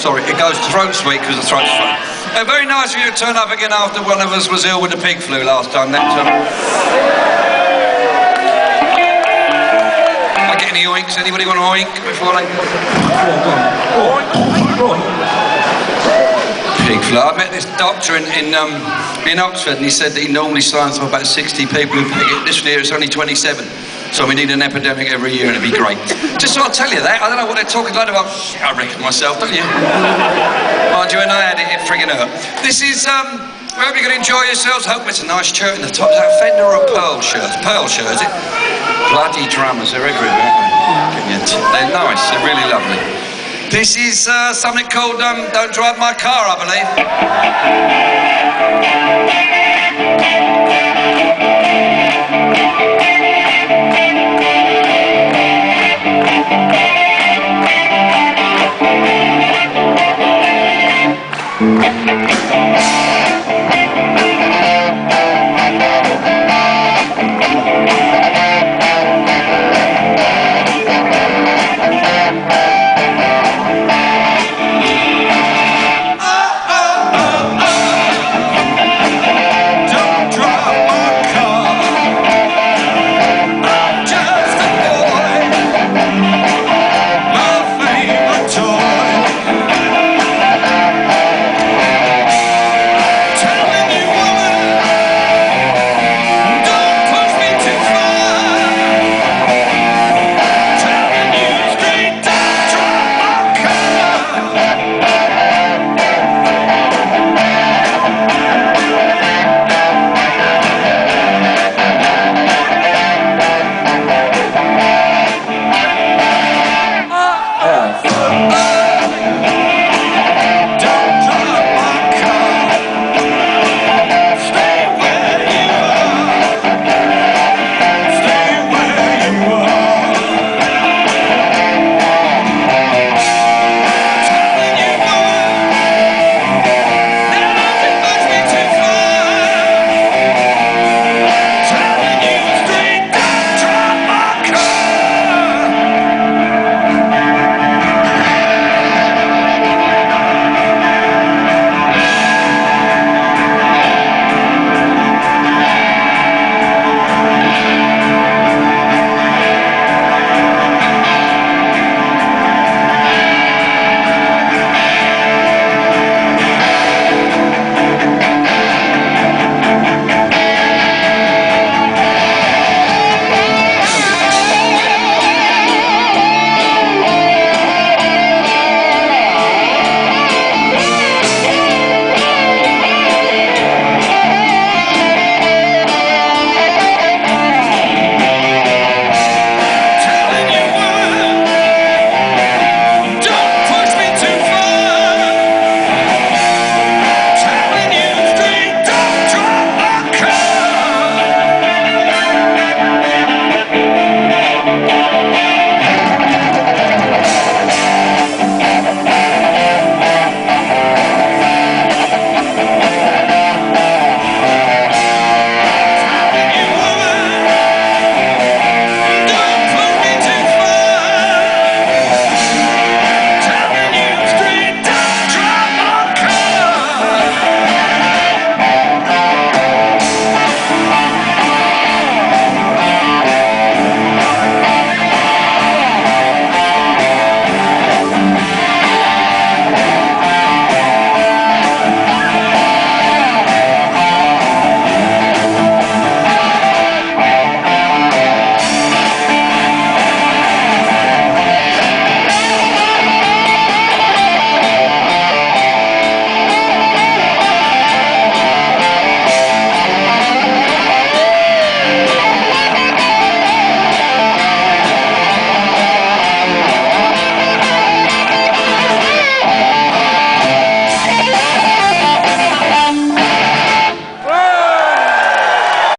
sorry, it goes throat sweet because the throat's full. Very nice of you to turn up again after one of us was ill with the pig flu last time. I get any oinks? Anybody want to oink before they... Pig flu. I met this doctor in Oxford, and he said that he normally signs for about 60 people who pick it. This year it's only 27. So we need an epidemic every year and it'd be great. Just so I'll tell you that, I don't know what they're talking like about. I reckon myself, don't you? Mind you, and I had it friggin' hurt. This is, I hope you can enjoy yourselves. Hope it's a nice shirt in the top. Is that a Fender or a Pearl shirt? Pearl shirt, is it? Bloody drummers, they're everywhere. They're nice, they're really lovely. This is something called Don't Drive My Car, I believe.